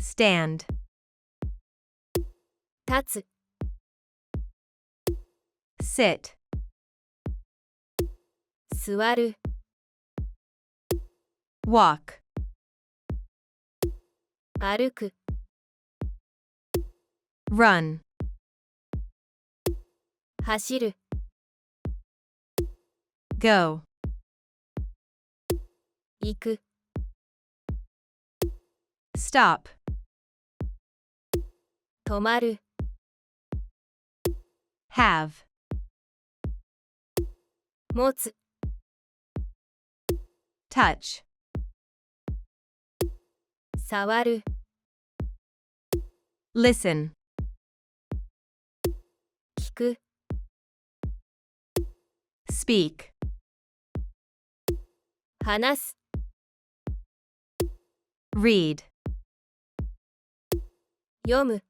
stand, 立つ、 sit, 座る、 walk, 歩く、 run, 走る、 go, 行く、 stop, 止まる、 have, 持つ、 touch, 触る、 listen, 聞く、 speak, 話す、 read, 読む、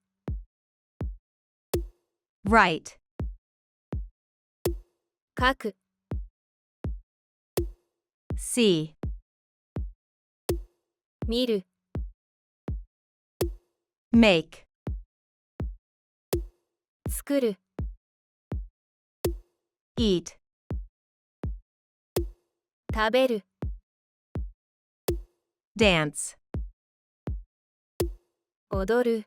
write, 書く、 see, 見る、 make, 作る、 eat, 食べる、 dance, 踊る、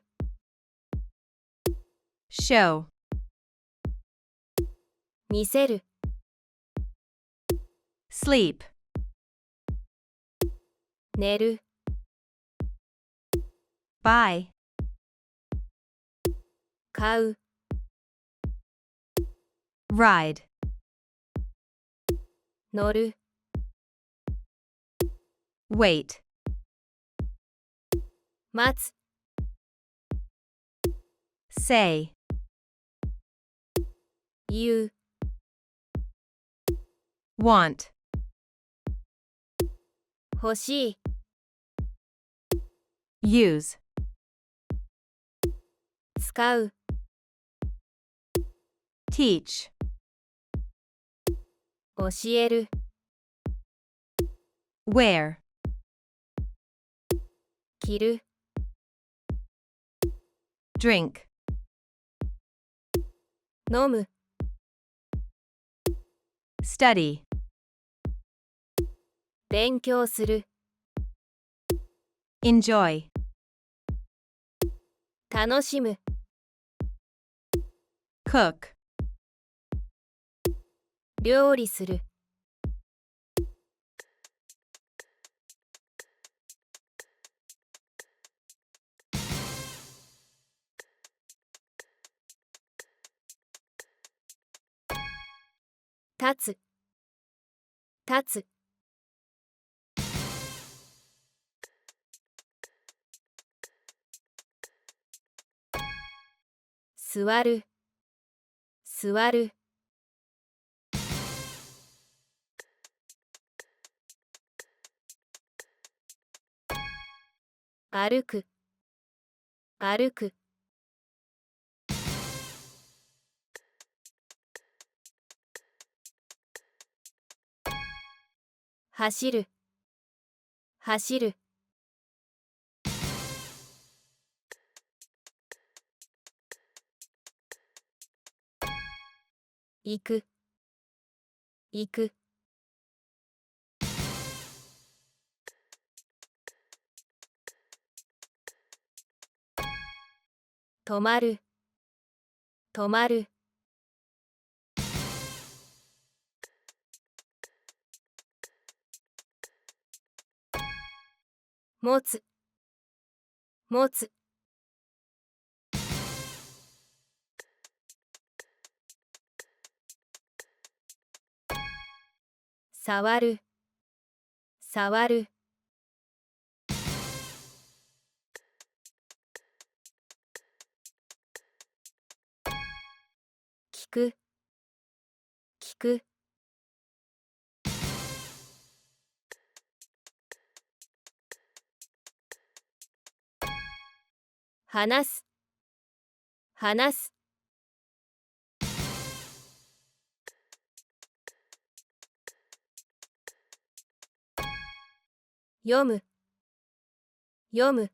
show, 見せる、 sleep, 寝る、 buy, 買う、 ride, 乗る、 wait, 待つ、 say, 言う、 want, 欲しい、 use, 使う、 teach, 教える、 wear, 着る、 drink, 飲む、 study, 勉強する、 enjoy, 楽しむ、 cook, 料理する。立つ、立つ。座る、座る。歩く、歩く。走る、走る。行く、行く。止まる、止まる。持つ、持つ。触る、触る。聞く、聞く。話す、話す。読む、読む。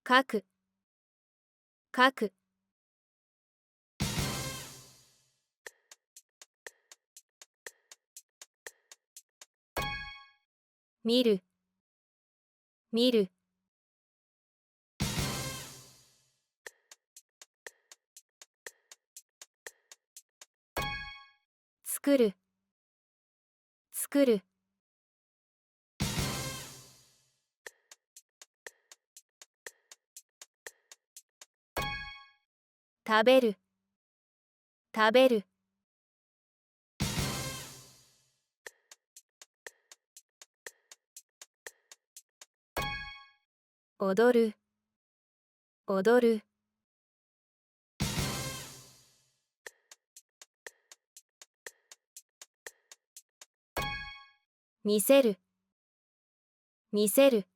書く書く見る見る作る作る食べる食べる踊る踊る見せる見せる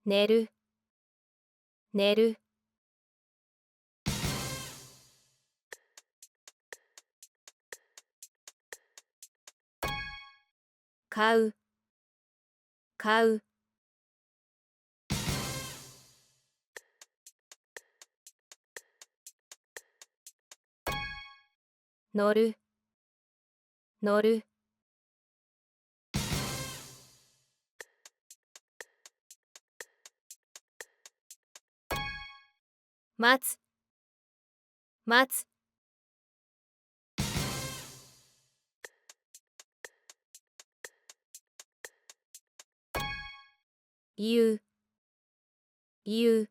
寝る寝る買う買う乗る乗る待つ待つ言う言う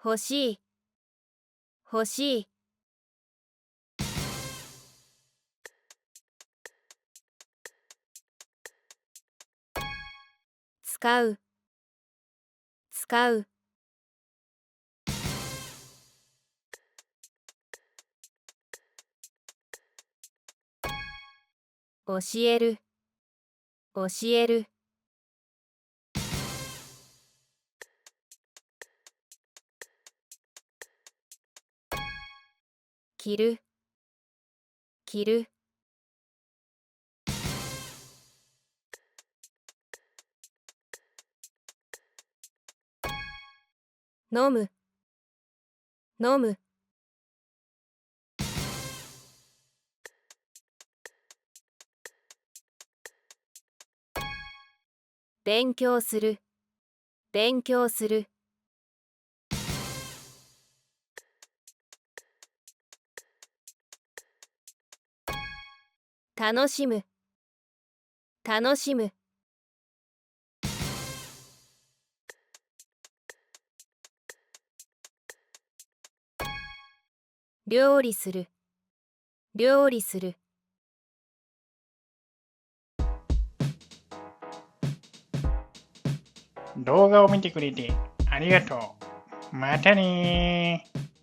欲しい欲しい使う使う教える教える着る着る飲む飲む勉強する勉強する楽しむ楽しむ料理する料理する動画を見てくれてありがとう。またねー。